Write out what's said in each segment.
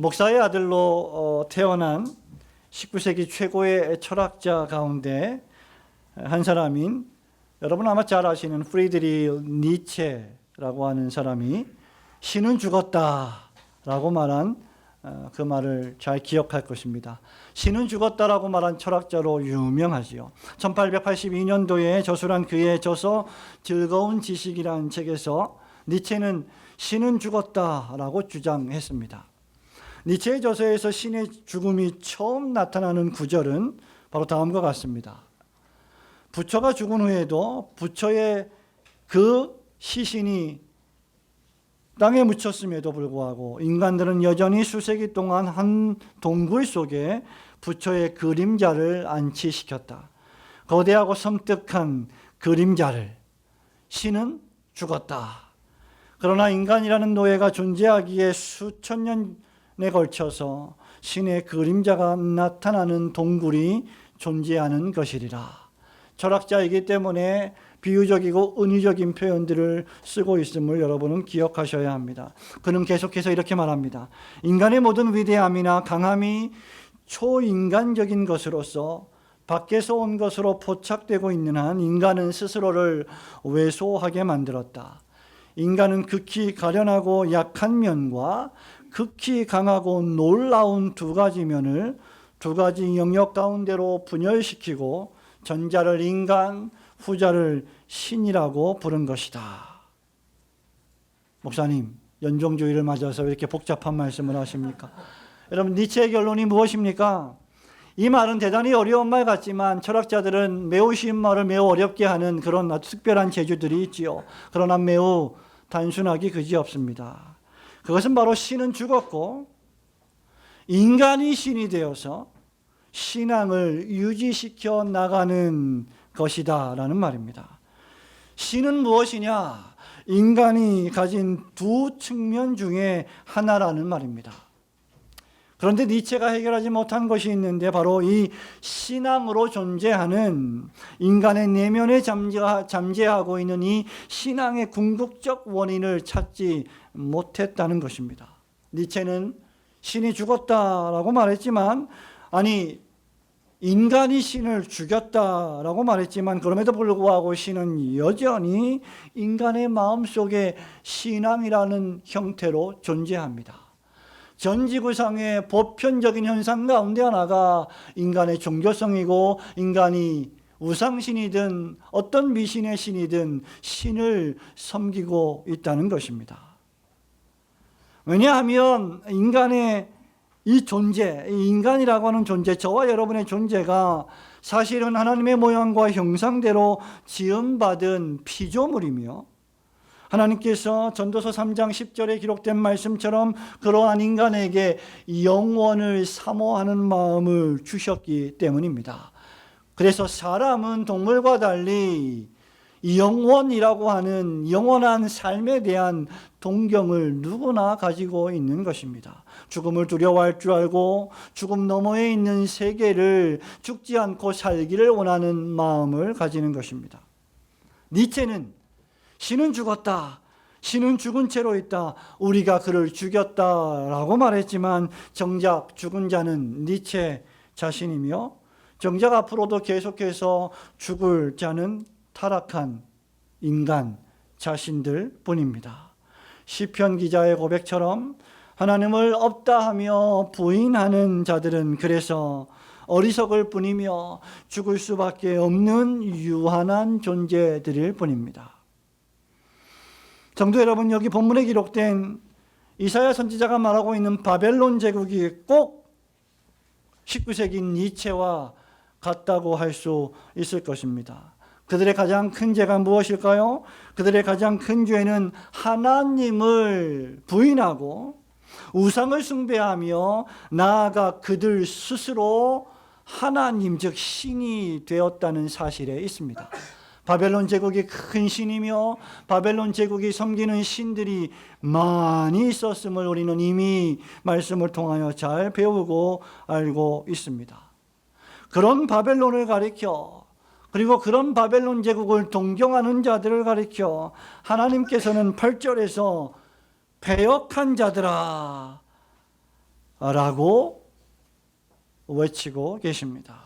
목사의 아들로 태어난 19세기 최고의 철학자 가운데 한 사람인, 여러분 아마 잘 아시는 프리드리히 니체라고 하는 사람이 신은 죽었다라고 말한 그 말을 잘 기억할 것입니다. 신은 죽었다라고 말한 철학자로 유명하지요. 1882년도에 저술한 그의 저서 즐거운 지식이라는 책에서 니체는 신은 죽었다라고 주장했습니다. 니체의 저서에서 신의 죽음이 처음 나타나는 구절은 바로 다음과 같습니다. 부처가 죽은 후에도 부처의 그 시신이 땅에 묻혔음에도 불구하고 인간들은 여전히 수세기 동안 한 동굴 속에 부처의 그림자를 안치시켰다. 거대하고 섬뜩한 그림자를. 신은 죽었다. 그러나 인간이라는 노예가 존재하기에 수천 년에 걸쳐서 신의 그림자가 나타나는 동굴이 존재하는 것이리라. 철학자이기 때문에 비유적이고 은유적인 표현들을 쓰고 있음을 여러분은 기억하셔야 합니다. 그는 계속해서 이렇게 말합니다. 인간의 모든 위대함이나 강함이 초인간적인 것으로서 밖에서 온 것으로 포착되고 있는 한 인간은 스스로를 왜소하게 만들었다. 인간은 극히 가련하고 약한 면과 극히 강하고 놀라운 두 가지 면을 두 가지 영역 가운데로 분열시키고 전자를 인간, 후자를 신이라고 부른 것이다. 목사님, 연종주의를 맞아서 왜 이렇게 복잡한 말씀을 하십니까? 여러분, 니체의 결론이 무엇입니까? 이 말은 대단히 어려운 말 같지만 철학자들은 매우 쉬운 말을 매우 어렵게 하는 그런 아주 특별한 재주들이 있지요. 그러나 매우 단순하기 그지없습니다. 그것은 바로 신은 죽었고 인간이 신이 되어서 신앙을 유지시켜 나가는 것이다 라는 말입니다. 신은 무엇이냐? 인간이 가진 두 측면 중에 하나라는 말입니다. 그런데 니체가 해결하지 못한 것이 있는데 바로 이 신앙으로 존재하는 인간의 내면에 잠재하고 있는 이 신앙의 궁극적 원인을 찾지 못했다는 것입니다. 니체는 신이 죽었다라고 말했지만, 아니 인간이 신을 죽였다라고 말했지만 그럼에도 불구하고 신은 여전히 인간의 마음속에 신앙이라는 형태로 존재합니다. 전 지구상의 보편적인 현상 가운데 하나가 인간의 종교성이고, 인간이 우상신이든 어떤 미신의 신이든 신을 섬기고 있다는 것입니다. 왜냐하면 인간의 이 존재, 이 인간이라고 하는 존재, 저와 여러분의 존재가 사실은 하나님의 모양과 형상대로 지음받은 피조물이며, 하나님께서 전도서 3장 10절에 기록된 말씀처럼 그러한 인간에게 영원을 사모하는 마음을 주셨기 때문입니다. 그래서 사람은 동물과 달리 영원이라고 하는 영원한 삶에 대한 동경을 누구나 가지고 있는 것입니다. 죽음을 두려워할 줄 알고 죽음 너머에 있는 세계를 죽지 않고 살기를 원하는 마음을 가지는 것입니다. 니체는 신은 죽었다, 신은 죽은 채로 있다, 우리가 그를 죽였다라고 말했지만 정작 죽은 자는 니체 자신이며 정작 앞으로도 계속해서 죽을 자는 타락한 인간 자신들 뿐입니다. 시편 기자의 고백처럼 하나님을 없다 하며 부인하는 자들은 그래서 어리석을 뿐이며 죽을 수밖에 없는 유한한 존재들일 뿐입니다. 성도 여러분, 여기 본문에 기록된 이사야 선지자가 말하고 있는 바벨론 제국이 꼭 19세기 니체와 같다고 할 수 있을 것입니다. 그들의 가장 큰 죄가 무엇일까요? 그들의 가장 큰 죄는 하나님을 부인하고 우상을 숭배하며 나아가 그들 스스로 하나님, 즉 신이 되었다는 사실에 있습니다. 바벨론 제국이 큰 신이며 바벨론 제국이 섬기는 신들이 많이 있었음을 우리는 이미 말씀을 통하여 잘 배우고 알고 있습니다. 그런 바벨론을 가리켜, 그리고 그런 바벨론 제국을 동경하는 자들을 가리켜 하나님께서는 8절에서 패역한 자들아 라고 외치고 계십니다.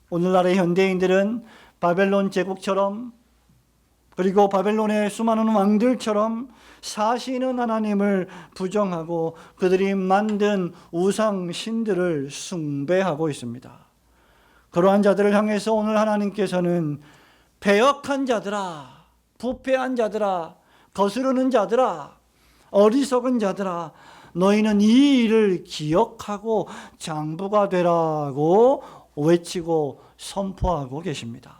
오늘날의 현대인들은 바벨론 제국처럼 그리고 바벨론의 수많은 왕들처럼 사시는 하나님을 부정하고 그들이 만든 우상 신들을 숭배하고 있습니다. 그러한 자들을 향해서 오늘 하나님께서는 패역한 자들아, 부패한 자들아, 거스르는 자들아, 어리석은 자들아, 너희는 이 일을 기억하고 장부가 되라고 외치고 선포하고 계십니다.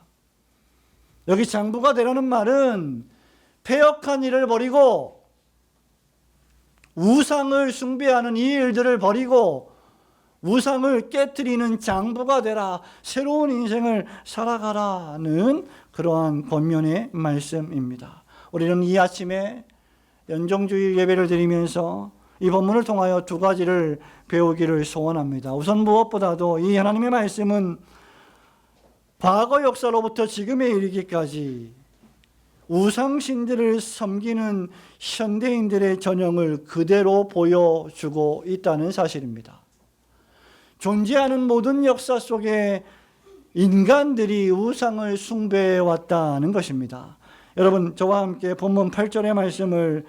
여기 장부가 되라는 말은 패역한 일을 버리고 우상을 숭배하는 이 일들을 버리고 우상을 깨트리는 장부가 되라, 새로운 인생을 살아가라는 그러한 권면의 말씀입니다. 우리는 이 아침에 연정주일 예배를 드리면서 이 본문을 통하여 두 가지를 배우기를 소원합니다. 우선 무엇보다도 이 하나님의 말씀은 과거 역사로부터 지금에 이르기까지 우상신들을 섬기는 현대인들의 전형을 그대로 보여주고 있다는 사실입니다. 존재하는 모든 역사 속에 인간들이 우상을 숭배해 왔다는 것입니다. 여러분, 저와 함께 본문 8절의 말씀을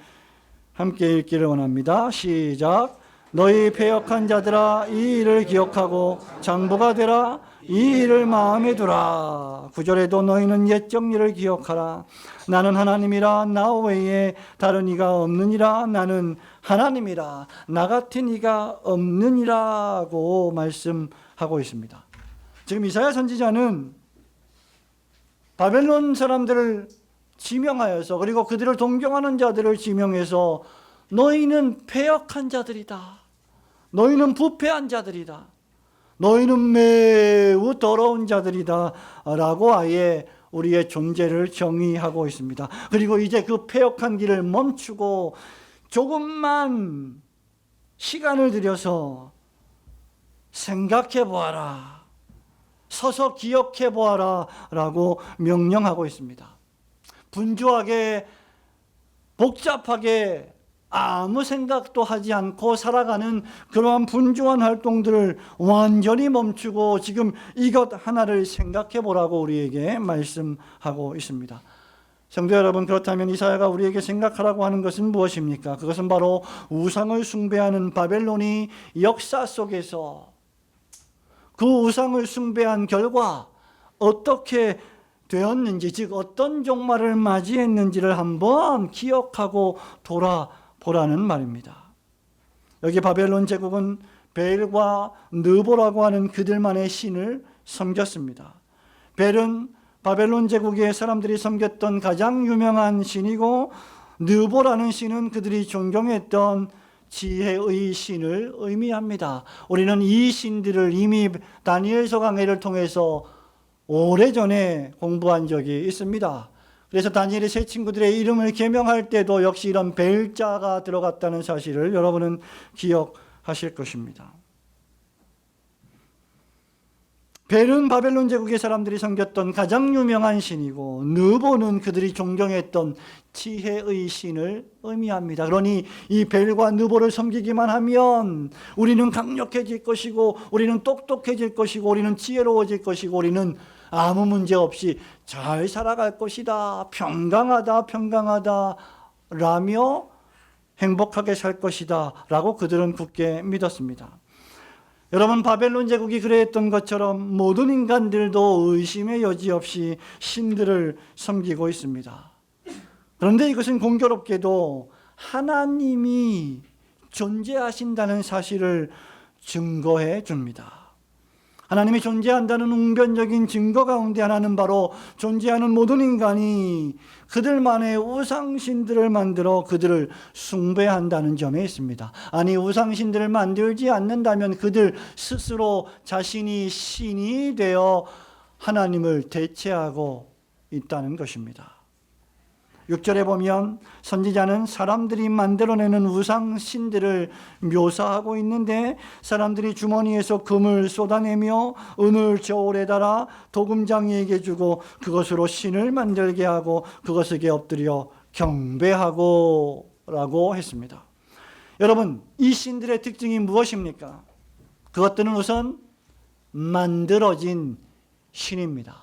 함께 읽기를 원합니다. 시작. 너희 패역한 자들아, 이 일을 기억하고 장부가 되라, 이 일을 마음에 두라. 9절에도 너희는 옛적 일을 기억하라. 나는 하나님이라, 나 외에 다른 이가 없느니라. 나는 하나님이라, 나 같은 이가 없느니라고 말씀하고 있습니다. 지금 이사야 선지자는 바벨론 사람들을 지명하여서, 그리고 그들을 동경하는 자들을 지명해서 너희는 패역한 자들이다, 너희는 부패한 자들이다, 너희는 매우 더러운 자들이다 라고 아예 우리의 존재를 정의하고 있습니다. 그리고 이제 그 패역한 길을 멈추고 조금만 시간을 들여서 생각해 보아라, 서서 기억해 보아라 라고 명령하고 있습니다. 분주하게 복잡하게 아무 생각도 하지 않고 살아가는 그러한 분주한 활동들을 완전히 멈추고 지금 이것 하나를 생각해 보라고 우리에게 말씀하고 있습니다. 성도 여러분, 그렇다면 이사야가 우리에게 생각하라고 하는 것은 무엇입니까? 그것은 바로 우상을 숭배하는 바벨론이 역사 속에서 그 우상을 숭배한 결과 어떻게 되었는지, 즉 어떤 종말을 맞이했는지를 한번 기억하고 돌아보라는 말입니다. 여기 바벨론 제국은 벨과 느보라고 하는 그들만의 신을 섬겼습니다. 벨은 바벨론 제국의 사람들이 섬겼던 가장 유명한 신이고, 느보라는 신은 그들이 존경했던 지혜의 신을 의미합니다. 우리는 이 신들을 이미 다니엘서 강해를 통해서 오래전에 공부한 적이 있습니다. 그래서 다니엘의 세 친구들의 이름을 개명할 때도 역시 이런 벨자가 들어갔다는 사실을 여러분은 기억하실 것입니다. 벨은 바벨론 제국의 사람들이 섬겼던 가장 유명한 신이고, 느보는 그들이 존경했던 지혜의 신을 의미합니다. 그러니 이 벨과 느보를 섬기기만 하면 우리는 강력해질 것이고, 우리는 똑똑해질 것이고, 우리는 지혜로워질 것이고, 우리는 아무 문제 없이 잘 살아갈 것이다, 평강하다 라며 행복하게 살 것이다 라고 그들은 굳게 믿었습니다. 여러분, 바벨론 제국이 그랬던 것처럼 모든 인간들도 의심의 여지 없이 신들을 섬기고 있습니다. 그런데 이것은 공교롭게도 하나님이 존재하신다는 사실을 증거해 줍니다. 하나님이 존재한다는 웅변적인 증거 가운데 하나는 바로 존재하는 모든 인간이 그들만의 우상신들을 만들어 그들을 숭배한다는 점에 있습니다. 아니, 우상신들을 만들지 않는다면 그들 스스로 자신이 신이 되어 하나님을 대체하고 있다는 것입니다. 6절에 보면 선지자는 사람들이 만들어내는 우상신들을 묘사하고 있는데, 사람들이 주머니에서 금을 쏟아내며 은을 저울에 달아 도금장이에게 주고 그것으로 신을 만들게 하고 그것에게 엎드려 경배하고 라고 했습니다. 여러분, 이 신들의 특징이 무엇입니까? 그것들은 우선 만들어진 신입니다.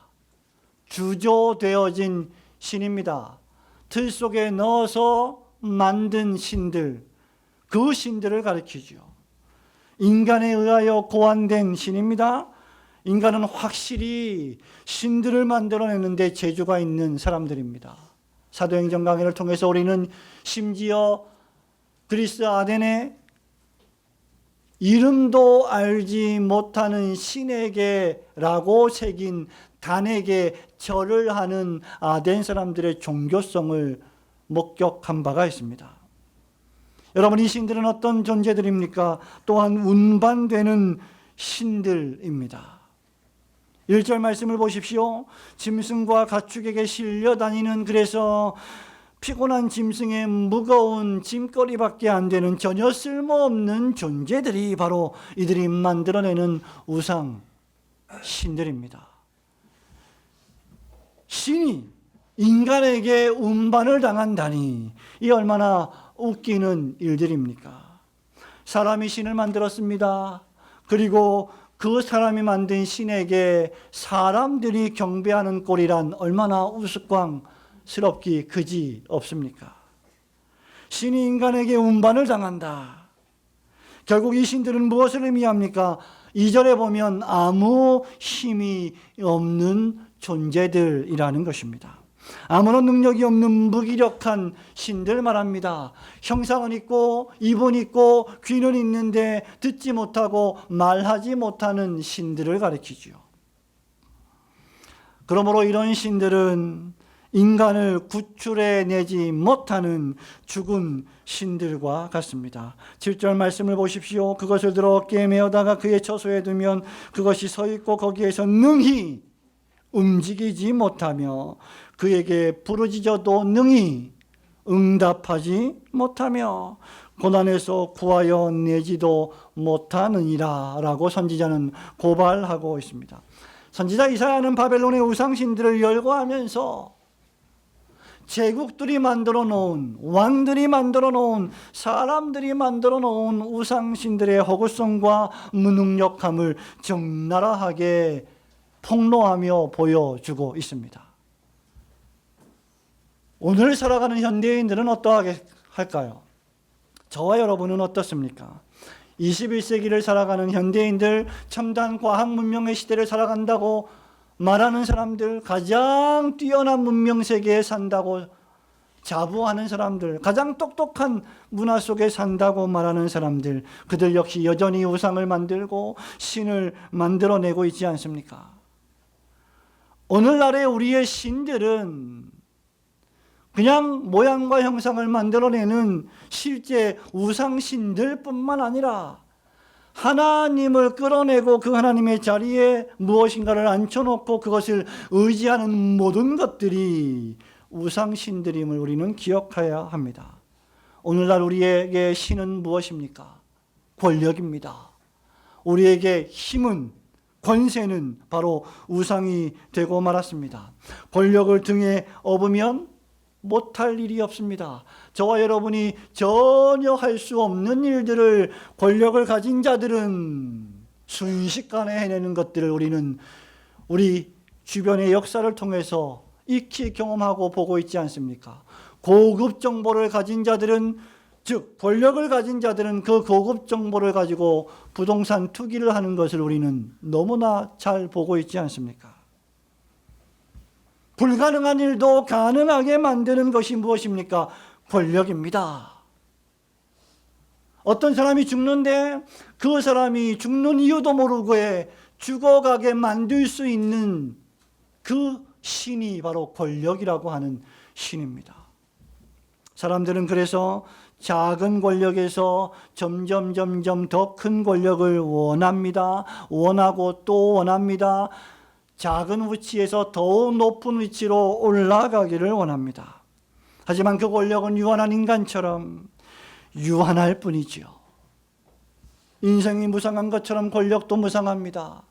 주조되어진 신입니다. 틀 속에 넣어서 만든 신들, 그 신들을 가리키죠. 인간에 의하여 고안된 신입니다. 인간은 확실히 신들을 만들어내는데 재주가 있는 사람들입니다. 사도행전 강해를 통해서 우리는 심지어 그리스 아덴에 이름도 알지 못하는 신에게라고 새긴 단에게 절을 하는 아덴 사람들의 종교성을 목격한 바가 있습니다. 여러분, 이 신들은 어떤 존재들입니까? 또한 운반되는 신들입니다. 1절 말씀을 보십시오. 짐승과 가축에게 실려 다니는, 그래서 피곤한 짐승의 무거운 짐거리밖에 안 되는 전혀 쓸모없는 존재들이 바로 이들이 만들어내는 우상 신들입니다. 신이 인간에게 운반을 당한다니, 이 얼마나 웃기는 일들입니까? 사람이 신을 만들었습니다. 그리고 그 사람이 만든 신에게 사람들이 경배하는 꼴이란 얼마나 우스꽝스럽기 그지 없습니까? 신이 인간에게 운반을 당한다. 결국 이 신들은 무엇을 의미합니까? 2절에 보면 아무 힘이 없는 존재들이라는 것입니다. 아무런 능력이 없는 무기력한 신들 말합니다. 형상은 있고 입은 있고 귀는 있는데 듣지 못하고 말하지 못하는 신들을 가리키죠. 그러므로 이런 신들은 인간을 구출해내지 못하는 죽은 신들과 같습니다. 7절 말씀을 보십시오. 그것을 들어 어깨에 메어다가 그의 처소에 두면 그것이 서 있고 거기에서 능히 움직이지 못하며 그에게 부르짖어도 능히 응답하지 못하며 고난에서 구하여 내지도 못하느니라 라고 선지자는 고발하고 있습니다. 선지자 이사야는 바벨론의 우상신들을 열거하면서 제국들이 만들어 놓은, 왕들이 만들어 놓은, 사람들이 만들어 놓은 우상신들의 허구성과 무능력함을 적나라하게 폭로하며 보여주고 있습니다. 오늘 살아가는 현대인들은 어떠하게 할까요? 저와 여러분은 어떻습니까? 21세기를 살아가는 현대인들, 첨단 과학 문명의 시대를 살아간다고 말하는 사람들, 가장 뛰어난 문명 세계에 산다고 자부하는 사람들, 가장 똑똑한 문화 속에 산다고 말하는 사람들, 그들 역시 여전히 우상을 만들고 신을 만들어내고 있지 않습니까? 오늘날의 우리의 신들은 그냥 모양과 형상을 만들어내는 실제 우상신들뿐만 아니라 하나님을 끌어내고 그 하나님의 자리에 무엇인가를 앉혀놓고 그것을 의지하는 모든 것들이 우상신들임을 우리는 기억해야 합니다. 오늘날 우리에게 신은 무엇입니까? 권력입니다. 우리에게 힘은, 권세는 바로 우상이 되고 말았습니다. 권력을 등에 업으면 못할 일이 없습니다. 저와 여러분이 전혀 할 수 없는 일들을 권력을 가진 자들은 순식간에 해내는 것들을 우리는 우리 주변의 역사를 통해서 익히 경험하고 보고 있지 않습니까? 고급 정보를 가진 자들은, 즉 권력을 가진 자들은 그 고급 정보를 가지고 부동산 투기를 하는 것을 우리는 너무나 잘 보고 있지 않습니까? 불가능한 일도 가능하게 만드는 것이 무엇입니까? 권력입니다. 어떤 사람이 죽는데 그 사람이 죽는 이유도 모르고 죽어가게 만들 수 있는 그 신이 바로 권력이라고 하는 신입니다. 사람들은 그래서 작은 권력에서 점점 더 큰 권력을 원합니다. 원하고 또 원합니다. 작은 위치에서 더욱 높은 위치로 올라가기를 원합니다. 하지만 그 권력은 유한한 인간처럼 유한할 뿐이지요. 인생이 무상한 것처럼 권력도 무상합니다.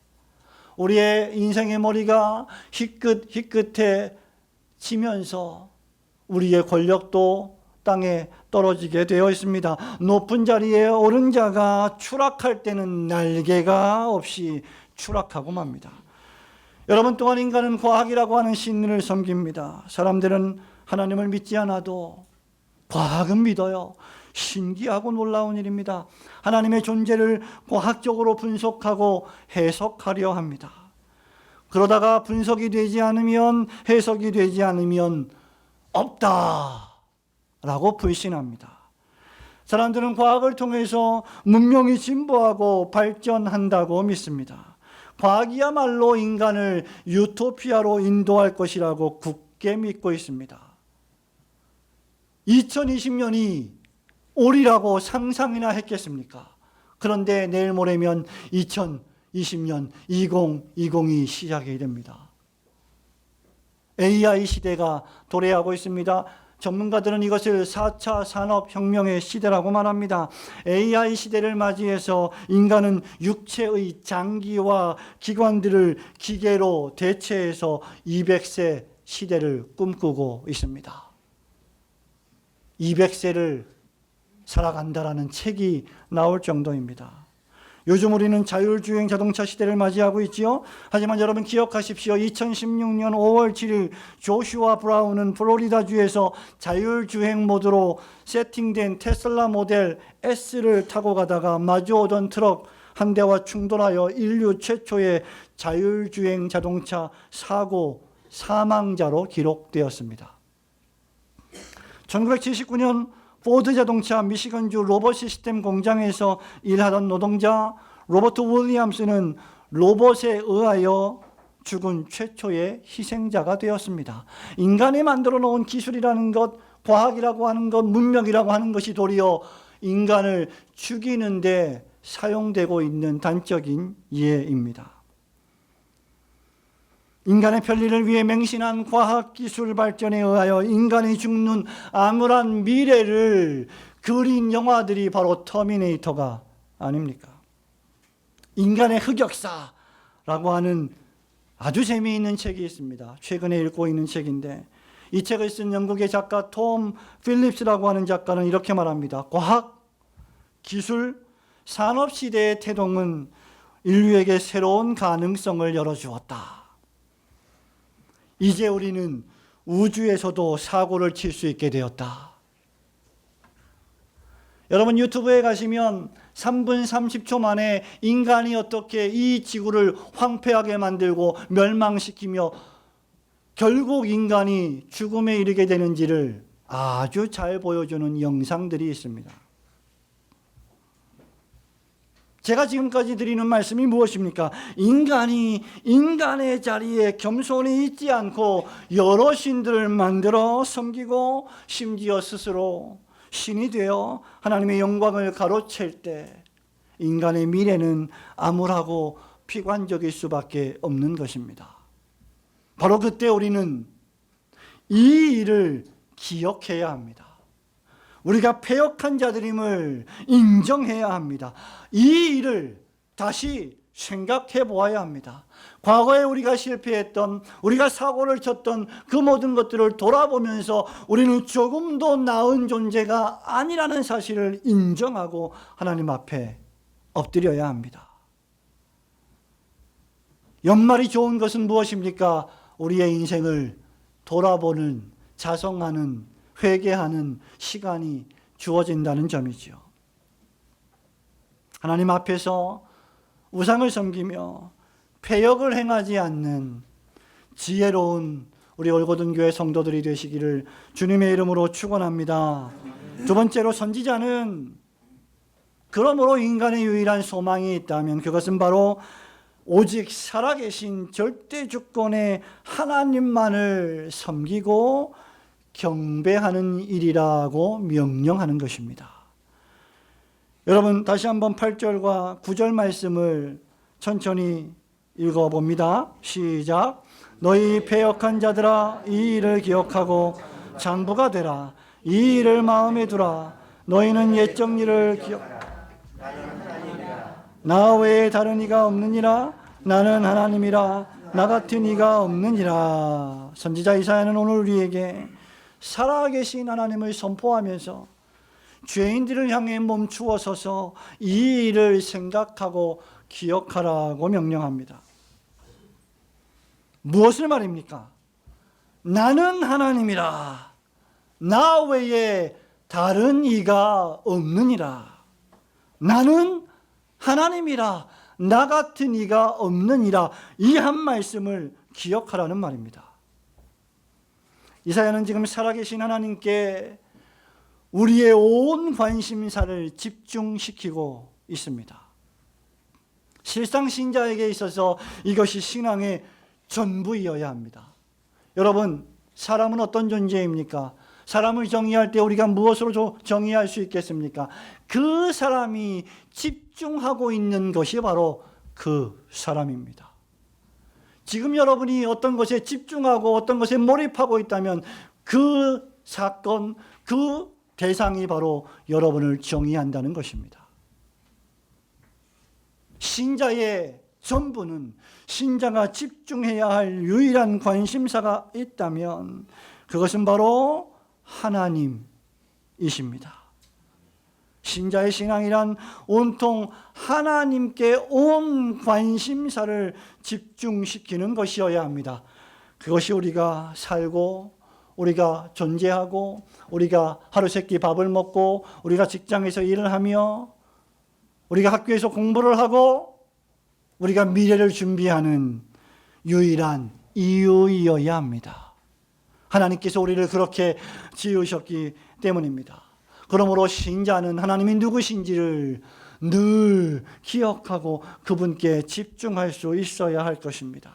우리의 인생의 머리가 희끗희끗해지면서 우리의 권력도 땅에 떨어지게 되어 있습니다. 높은 자리에 오른 자가 추락할 때는 날개가 없이 추락하고 맙니다. 여러분, 또한 인간은 과학이라고 하는 신을 섬깁니다. 사람들은 하나님을 믿지 않아도 과학은 믿어요. 신기하고 놀라운 일입니다. 하나님의 존재를 과학적으로 분석하고 해석하려 합니다. 그러다가 분석이 되지 않으면, 해석이 되지 않으면 없다라고 불신합니다. 사람들은 과학을 통해서 문명이 진보하고 발전한다고 믿습니다. 과학이야말로 인간을 유토피아로 인도할 것이라고 굳게 믿고 있습니다. 2020년이 올이라고 상상이나 했겠습니까? 그런데 내일 모레면 2020년 2020이 시작이 됩니다. AI 시대가 도래하고 있습니다. 전문가들은 이것을 4차 산업혁명의 시대라고 말합니다. AI 시대를 맞이해서 인간은 육체의 장기와 기관들을 기계로 대체해서 200세 시대를 꿈꾸고 있습니다. 200세를 살아간다라는 책이 나올 정도입니다. 요즘 우리는 자율주행 자동차 시대를 맞이하고 있지요. 하지만 여러분 기억하십시오. 2016년 5월 7일 조슈아 브라운은 플로리다주에서 자율주행 모드로 세팅된 테슬라 모델 S를 타고 가다가 마주오던 트럭 한 대와 충돌하여 인류 최초의 자율주행 자동차 사고 사망자로 기록되었습니다. 1979년 포드 자동차 미시건주 로봇 시스템 공장에서 일하던 노동자 로버트 윌리엄스는 로봇에 의하여 죽은 최초의 희생자가 되었습니다. 인간이 만들어 놓은 기술이라는 것, 과학이라고 하는 것, 문명이라고 하는 것이 도리어 인간을 죽이는 데 사용되고 있는 단적인 예입니다. 인간의 편리를 위해 맹신한 과학기술 발전에 의하여 인간이 죽는 암울한 미래를 그린 영화들이 바로 터미네이터가 아닙니까? 인간의 흑역사라고 하는 아주 재미있는 책이 있습니다. 최근에 읽고 있는 책인데 이 책을 쓴 영국의 작가 톰 필립스라고 하는 작가는 이렇게 말합니다. 과학, 기술, 산업시대의 태동은 인류에게 새로운 가능성을 열어주었다. 이제 우리는 우주에서도 사고를 칠 수 있게 되었다. 여러분 유튜브에 가시면 3분 30초 만에 인간이 어떻게 이 지구를 황폐하게 만들고 멸망시키며 결국 인간이 죽음에 이르게 되는지를 아주 잘 보여주는 영상들이 있습니다. 제가 지금까지 드리는 말씀이 무엇입니까? 인간이 인간의 자리에 겸손히 있지 않고 여러 신들을 만들어 섬기고 심지어 스스로 신이 되어 하나님의 영광을 가로챌 때 인간의 미래는 암울하고 피관적일 수밖에 없는 것입니다. 바로 그때 우리는 이 일을 기억해야 합니다. 우리가 패역한 자들임을 인정해야 합니다. 이 일을 다시 생각해 보아야 합니다. 과거에 우리가 실패했던, 우리가 사고를 쳤던 그 모든 것들을 돌아보면서 우리는 조금도 나은 존재가 아니라는 사실을 인정하고 하나님 앞에 엎드려야 합니다. 연말이 좋은 것은 무엇입니까? 우리의 인생을 돌아보는, 자성하는, 회개하는 시간이 주어진다는 점이죠. 하나님 앞에서 우상을 섬기며 패역을 행하지 않는 지혜로운 우리 올고든 교회 성도들이 되시기를 주님의 이름으로 축원합니다. 두 번째로 선지자는 그러므로 인간의 유일한 소망이 있다면 그것은 바로 오직 살아계신 절대 주권의 하나님만을 섬기고 경배하는 일이라고 명령하는 것입니다. 여러분 다시 한번 8절과 9절 말씀을 천천히 읽어봅니다. 시작. 너희 패역한 자들아 이 일을 기억하고 장부가 되라. 이 일을 마음에 두라. 너희는 옛적 일을 나 외에 다른 이가 없느니라. 나는 하나님이라. 나 같은 이가 없느니라. 선지자 이사야는 오늘 우리에게 살아계신 하나님을 선포하면서 죄인들을 향해 멈추어 서서 이 일을 생각하고 기억하라고 명령합니다. 무엇을 말입니까? 나는 하나님이라. 나 외에 다른 이가 없느니라. 나는 하나님이라. 나 같은 이가 없느니라. 이 한 말씀을 기억하라는 말입니다. 이사야는 지금 살아계신 하나님께 우리의 온 관심사를 집중시키고 있습니다. 실상 신자에게 있어서 이것이 신앙의 전부이어야 합니다. 여러분, 사람은 어떤 존재입니까? 사람을 정의할 때 우리가 무엇으로 정의할 수 있겠습니까? 그 사람이 집중하고 있는 것이 바로 그 사람입니다. 지금 여러분이 어떤 것에 집중하고 어떤 것에 몰입하고 있다면 그 사건, 그 대상이 바로 여러분을 정의한다는 것입니다. 신자의 전부는 신자가 집중해야 할 유일한 관심사가 있다면 그것은 바로 하나님이십니다. 신자의 신앙이란 온통 하나님께 온 관심사를 집중시키는 것이어야 합니다. 그것이 우리가 살고 우리가 존재하고 우리가 하루 세끼 밥을 먹고 우리가 직장에서 일을 하며 우리가 학교에서 공부를 하고 우리가 미래를 준비하는 유일한 이유이어야 합니다. 하나님께서 우리를 그렇게 지으셨기 때문입니다. 그러므로 신자는 하나님이 누구신지를 늘 기억하고 그분께 집중할 수 있어야 할 것입니다.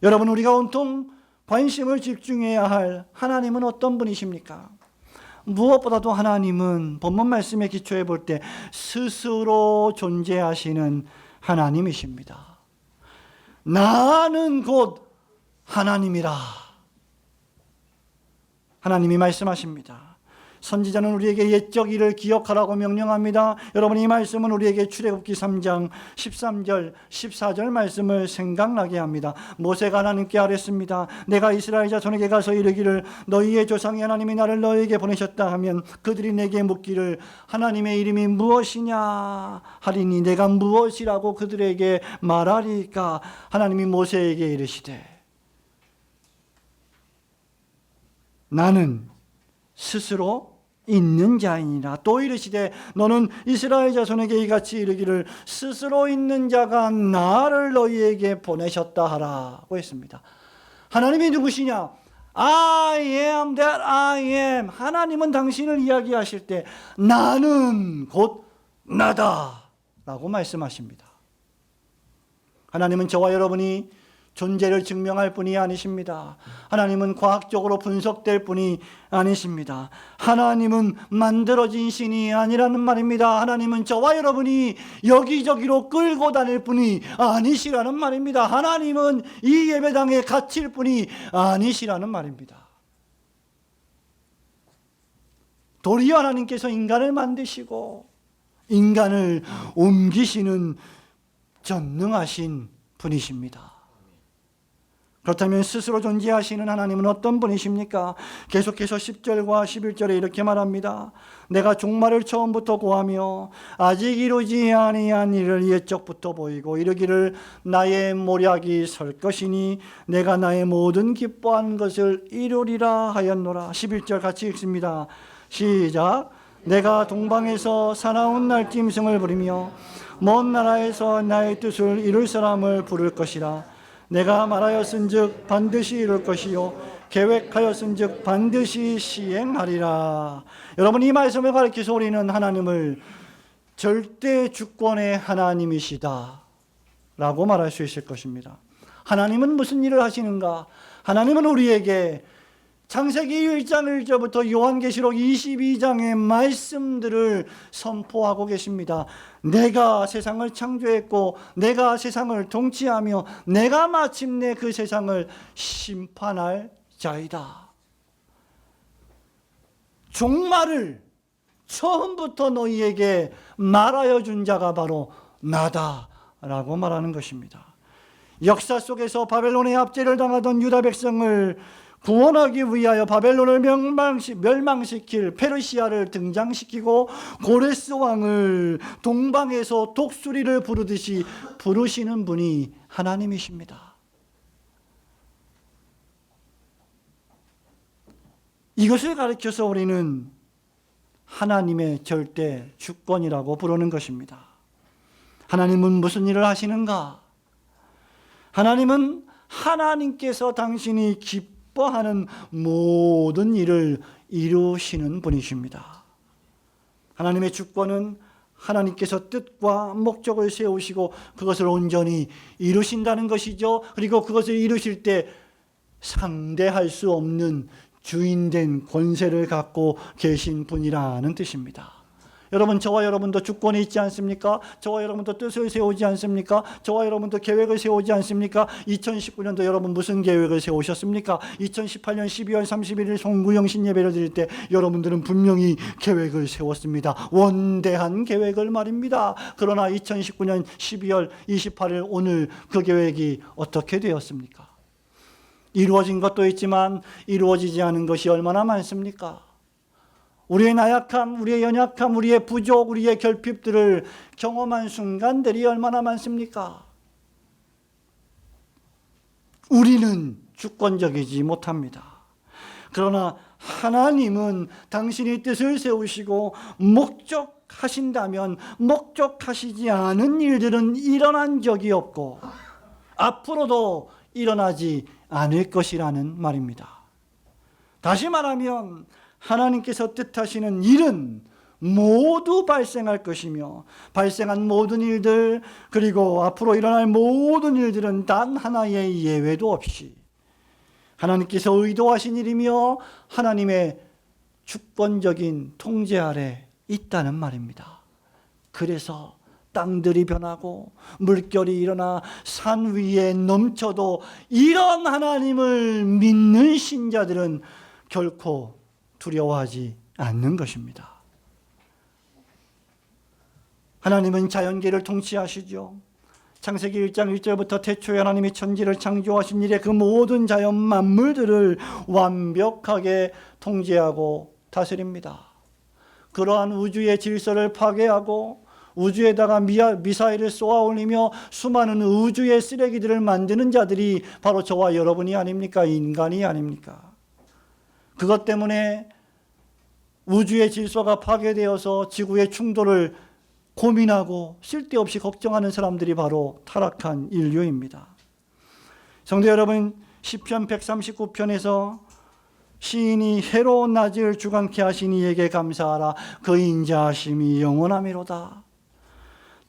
여러분, 우리가 온통 관심을 집중해야 할 하나님은 어떤 분이십니까? 무엇보다도 하나님은 본문 말씀에 기초해 볼 때 스스로 존재하시는 하나님이십니다. 나는 곧 하나님이라. 하나님이 말씀하십니다. 선지자는 우리에게 옛적 일을 기억하라고 명령합니다. 여러분, 이 말씀은 우리에게 출애굽기 3장 13절 14절 말씀을 생각나게 합니다. 모세가 하나님께 아뢰었습니다. 내가 이스라엘 자손에게 가서 이르기를 너희의 조상의 하나님이 나를 너희에게 보내셨다 하면 그들이 내게 묻기를 하나님의 이름이 무엇이냐 하리니 내가 무엇이라고 그들에게 말하리까? 하나님이 모세에게 이르시되 나는 스스로 있는 자이니라. 또 이르시되 너는 이스라엘 자손에게 이같이 이르기를 스스로 있는 자가 나를 너희에게 보내셨다 하라고 했습니다. 하나님이 누구시냐? I am that I am. 하나님은 당신을 이야기하실 때 나는 곧 나다 라고 말씀하십니다. 하나님은 저와 여러분이 존재를 증명할 분이 아니십니다. 하나님은 과학적으로 분석될 분이 아니십니다. 하나님은 만들어진 신이 아니라는 말입니다. 하나님은 저와 여러분이 여기저기로 끌고 다닐 분이 아니시라는 말입니다. 하나님은 이 예배당에 갇힐 분이 아니시라는 말입니다. 도리어 하나님께서 인간을 만드시고 인간을 옮기시는 전능하신 분이십니다. 그렇다면 스스로 존재하시는 하나님은 어떤 분이십니까? 계속해서 10절과 11절에 이렇게 말합니다. 내가 종말을 처음부터 고하며 아직 이루지 아니한 일을 옛적부터 보이고 이르기를 나의 모략이 설 것이니 내가 나의 모든 기뻐한 것을 이루리라 하였노라. 11절 같이 읽습니다. 시작. 내가 동방에서 사나운 날짐승을 부리며 먼 나라에서 나의 뜻을 이룰 사람을 부를 것이라. 내가 말하였은즉 반드시 이룰 것이요 계획하였은즉 반드시 시행하리라. 여러분, 이 말씀을 가리켜서 우리는 하나님을 절대 주권의 하나님이시다 라고 말할 수 있을 것입니다. 하나님은 무슨 일을 하시는가? 하나님은 우리에게 창세기 1장 1절부터 요한계시록 22장의 말씀들을 선포하고 계십니다. 내가 세상을 창조했고 내가 세상을 통치하며 내가 마침내 그 세상을 심판할 자이다. 종말을 처음부터 너희에게 말하여 준 자가 바로 나다라고 말하는 것입니다. 역사 속에서 바벨론의 압제를 당하던 유다 백성을 구원하기 위하여 바벨론을 멸망시킬 페르시아를 등장시키고 고레스 왕을 동방에서 독수리를 부르듯이 부르시는 분이 하나님이십니다. 이것을 가르쳐서 우리는 하나님의 절대 주권이라고 부르는 것입니다. 하나님은 무슨 일을 하시는가? 하나님은 하나님께서 당신이 기뻐하는 모든 일을 이루시는 분이십니다. 하나님의 주권은 하나님께서 뜻과 목적을 세우시고 그것을 온전히 이루신다는 것이죠. 그리고 그것을 이루실 때 상대할 수 없는 주인된 권세를 갖고 계신 분이라는 뜻입니다. 여러분, 저와 여러분도 주권이 있지 않습니까? 저와 여러분도 뜻을 세우지 않습니까? 저와 여러분도 계획을 세우지 않습니까? 2019년도 여러분 무슨 계획을 세우셨습니까? 2018년 12월 31일 송구영신 예배를 드릴 때 여러분들은 분명히 계획을 세웠습니다. 원대한 계획을 말입니다. 그러나 2019년 12월 28일 오늘 그 계획이 어떻게 되었습니까? 이루어진 것도 있지만 이루어지지 않은 것이 얼마나 많습니까? 우리의 나약함, 우리의 연약함, 우리의 부족, 우리의 결핍들을 경험한 순간들이 얼마나 많습니까? 우리는 주권적이지 못합니다. 그러나 하나님은 당신이 뜻을 세우시고 목적하신다면 목적하시지 않은 일들은 일어난 적이 없고 앞으로도 일어나지 않을 것이라는 말입니다. 다시 말하면 하나님께서 뜻하시는 일은 모두 발생할 것이며 발생한 모든 일들 그리고 앞으로 일어날 모든 일들은 단 하나의 예외도 없이 하나님께서 의도하신 일이며 하나님의 주권적인 통제 아래 있다는 말입니다. 그래서 땅들이 변하고 물결이 일어나 산 위에 넘쳐도 이런 하나님을 믿는 신자들은 결코 두려워하지 않는 것입니다. 하나님은 자연계를 통치하시죠. 창세기 1장 1절부터 태초에 하나님이 천지를 창조하신 이래 그 모든 자연 만물들을 완벽하게 통제하고 다스립니다. 그러한 우주의 질서를 파괴하고 우주에다가 미사일을 쏘아 올리며 수많은 우주의 쓰레기들을 만드는 자들이 바로 저와 여러분이 아닙니까? 인간이 아닙니까? 그것 때문에 우주의 질서가 파괴되어서 지구의 충돌을 고민하고 쓸데없이 걱정하는 사람들이 바로 타락한 인류입니다. 성도 여러분, 시편 139편에서 시인이 해로 낮을 주관케 하신 이에게 감사하라. 그 인자하심이 영원하미로다.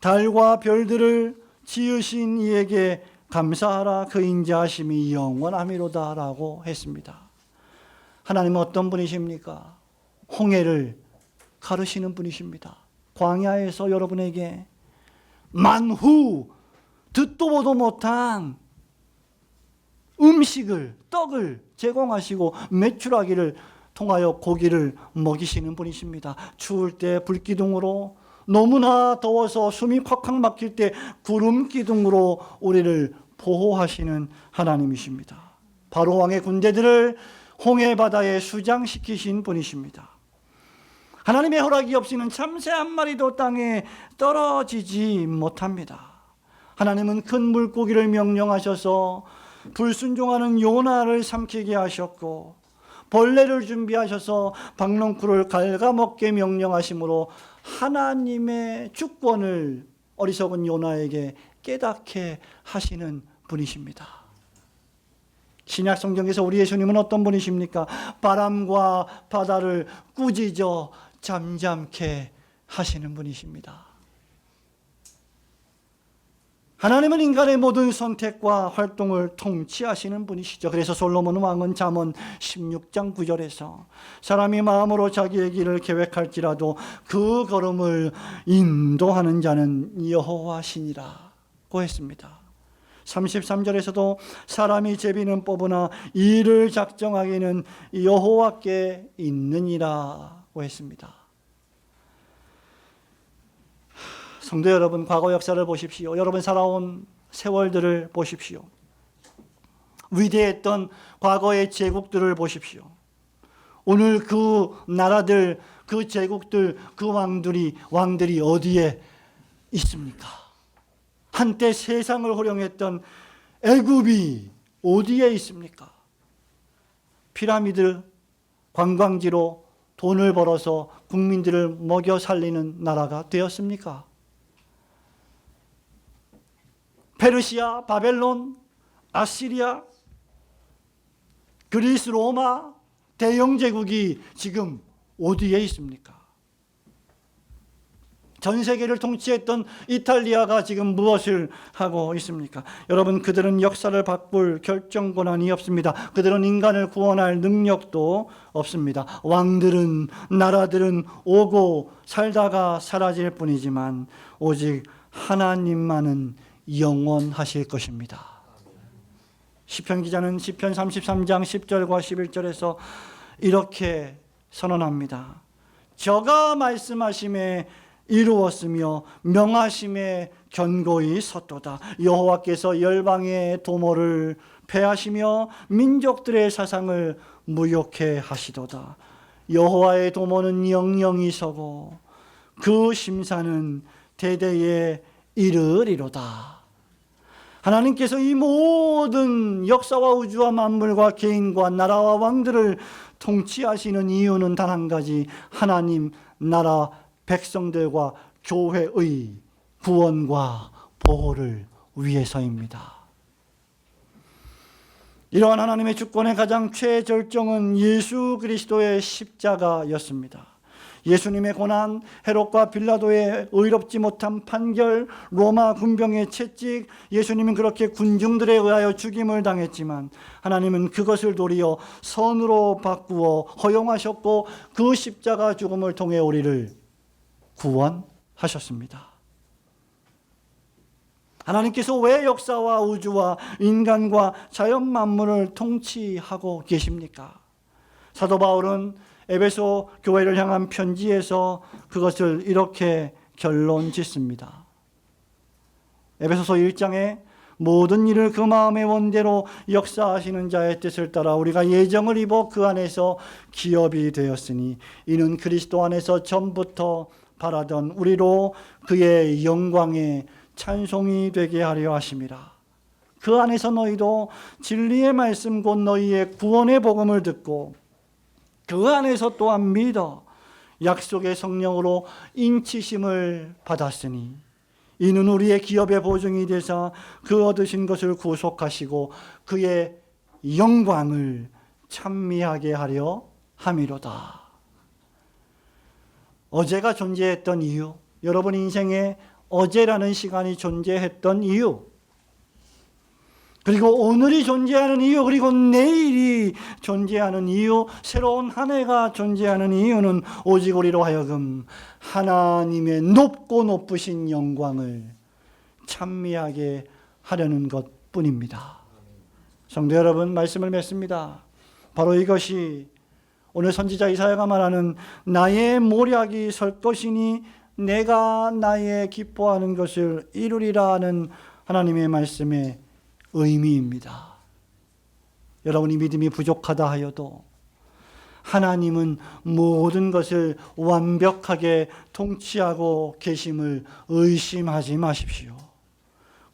달과 별들을 지으신 이에게 감사하라. 그 인자하심이 영원하미로다 라고 했습니다. 하나님은 어떤 분이십니까? 홍해를 가르시는 분이십니다. 광야에서 여러분에게 만후 듣도 보도 못한 음식을, 떡을 제공하시고 메추라기를 통하여 고기를 먹이시는 분이십니다. 추울 때 불기둥으로, 너무나 더워서 숨이 콱콱 막힐 때 구름 기둥으로 우리를 보호하시는 하나님이십니다. 바로 왕의 군대들을 홍해 바다에 수장시키신 분이십니다. 하나님의 허락이 없이는 참새 한 마리도 땅에 떨어지지 못합니다. 하나님은 큰 물고기를 명령하셔서 불순종하는 요나를 삼키게 하셨고 벌레를 준비하셔서 박넝쿨을 갉아먹게 명령하심으로 하나님의 주권을 어리석은 요나에게 깨닫게 하시는 분이십니다. 신약 성경에서 우리 예수님은 어떤 분이십니까? 바람과 바다를 꾸짖어 잠잠케 하시는 분이십니다. 하나님은 인간의 모든 선택과 활동을 통치하시는 분이시죠. 그래서 솔로몬 왕은 잠언 16장 9절에서 사람이 마음으로 자기의 길을 계획할지라도 그 걸음을 인도하는 자는 여호와시니라고 했습니다. 33절에서도 사람이 제비는 뽑으나 일을 작정하기는 여호와께 있느니라고 했습니다. 성도 여러분, 과거 역사를 보십시오. 여러분 살아온 세월들을 보십시오. 위대했던 과거의 제국들을 보십시오. 오늘 그 나라들, 그 제국들, 그 왕들이 어디에 있습니까? 한때 세상을 호령했던 애굽이 어디에 있습니까? 피라미드 관광지로 돈을 벌어서 국민들을 먹여 살리는 나라가 되었습니까? 페르시아, 바벨론, 아시리아, 그리스, 로마, 대영 제국이 지금 어디에 있습니까? 전 세계를 통치했던 이탈리아가 지금 무엇을 하고 있습니까? 여러분, 그들은 역사를 바꿀 결정 권한이 없습니다. 그들은 인간을 구원할 능력도 없습니다. 왕들은, 나라들은 오고 살다가 사라질 뿐이지만 오직 하나님만은 영원하실 것입니다. 시편 기자는 시편 33장 10절과 11절에서 이렇게 선언합니다. 저가 말씀하심에 이루었으며 명하심에 견고히 섰도다. 여호와께서 열방의 도모를 패하시며 민족들의 사상을 무욕해 하시도다. 여호와의 도모는 영영이 서고 그 심사는 대대에 이르리로다. 하나님께서 이 모든 역사와 우주와 만물과 개인과 나라와 왕들을 통치하시는 이유는 단 한 가지, 하나님 나라 백성들과 교회의 구원과 보호를 위해서입니다. 이러한 하나님의 주권의 가장 최절정은 예수 그리스도의 십자가였습니다. 예수님의 고난, 헤롯과 빌라도의 의롭지 못한 판결, 로마 군병의 채찍, 예수님은 그렇게 군중들에 의하여 죽임을 당했지만 하나님은 그것을 도리어 선으로 바꾸어 허용하셨고 그 십자가 죽음을 통해 우리를 구원하셨습니다. 하나님께서 왜 역사와 우주와 인간과 자연 만물을 통치하고 계십니까? 사도 바울은 에베소 교회를 향한 편지에서 그것을 이렇게 결론 짓습니다. 에베소서 1장에 모든 일을 그 마음의 원대로 역사하시는 자의 뜻을 따라 우리가 예정을 입어 그 안에서 기업이 되었으니 이는 그리스도 안에서 전부터 바라던 우리로 그의 영광에 찬송이 되게 하려 하심이라. 그 안에서 너희도 진리의 말씀 곧 너희의 구원의 복음을 듣고 그 안에서 또한 믿어 약속의 성령으로 인치심을 받았으니 이는 우리의 기업의 보증이 되사 그 얻으신 것을 구속하시고 그의 영광을 찬미하게 하려 함이로다. 어제가 존재했던 이유, 여러분 인생에 어제라는 시간이 존재했던 이유, 그리고 오늘이 존재하는 이유, 그리고 내일이 존재하는 이유, 새로운 한 해가 존재하는 이유는 오직 우리로 하여금 하나님의 높고 높으신 영광을 찬미하게 하려는 것뿐입니다. 성도 여러분, 말씀을 맺습니다. 바로 이것이 오늘 선지자 이사야가 말하는 나의 모략이 설 것이니 내가 나의 기뻐하는 것을 이루리라 하는 하나님의 말씀의 의미입니다. 여러분이 믿음이 부족하다 하여도 하나님은 모든 것을 완벽하게 통치하고 계심을 의심하지 마십시오.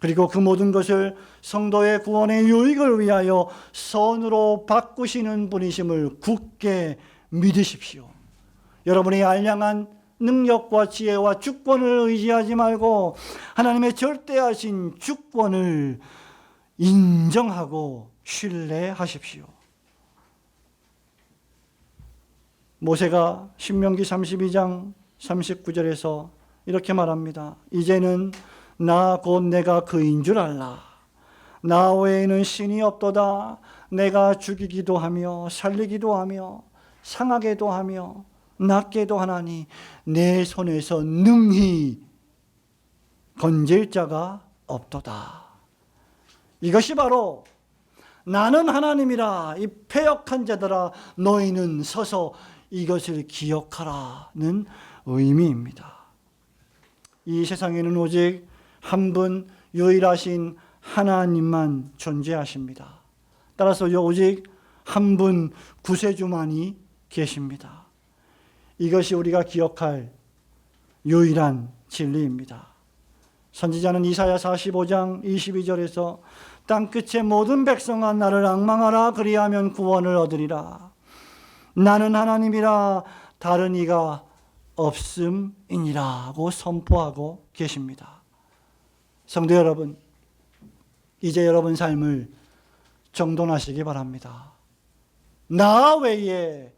그리고 그 모든 것을 성도의 구원의 유익을 위하여 선으로 바꾸시는 분이심을 굳게 믿으십시오. 여러분의 알량한 능력과 지혜와 주권을 의지하지 말고 하나님의 절대하신 주권을 인정하고 신뢰하십시오. 모세가 신명기 32장 39절에서 이렇게 말합니다. 이제는 나 곧 내가 그인 줄 알라. 나 외에는 신이 없도다. 내가 죽이기도 하며 살리기도 하며 상하게도 하며 낫게도 하나니 내 손에서 능히 건질 자가 없도다. 이것이 바로 나는 하나님이라 이 패역한 자들아 너희는 서서 이것을 기억하라는 의미입니다. 이 세상에는 오직 한 분 유일하신 하나님만 존재하십니다. 따라서 오직 한 분 구세주만이 계십니다. 이것이 우리가 기억할 유일한 진리입니다. 선지자는 이사야 45장 22절에서 땅끝의 모든 백성아 나를 앙망하라 그리하면 구원을 얻으리라. 나는 하나님이라 다른 이가 없음이니라고 선포하고 계십니다. 성도 여러분, 이제 여러분 삶을 정돈하시기 바랍니다. 나 외에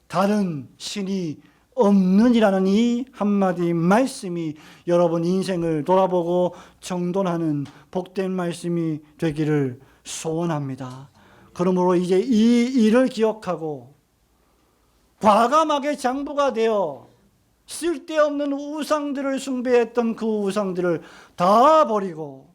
다른 신이 없는이라는 이 한마디 말씀이 여러분 인생을 돌아보고 정돈하는 복된 말씀이 되기를 소원합니다. 그러므로 이제 이 일을 기억하고 과감하게 장부가 되어 쓸데없는 우상들을 숭배했던 그 우상들을 다 버리고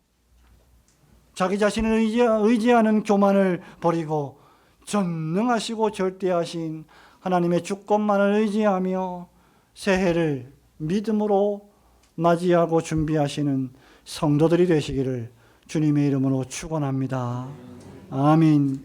자기 자신을 의지하는 교만을 버리고 전능하시고 절대하신 하나님의 주권만을 의지하며 새해를 믿음으로 맞이하고 준비하시는 성도들이 되시기를 주님의 이름으로 축원합니다. 아멘.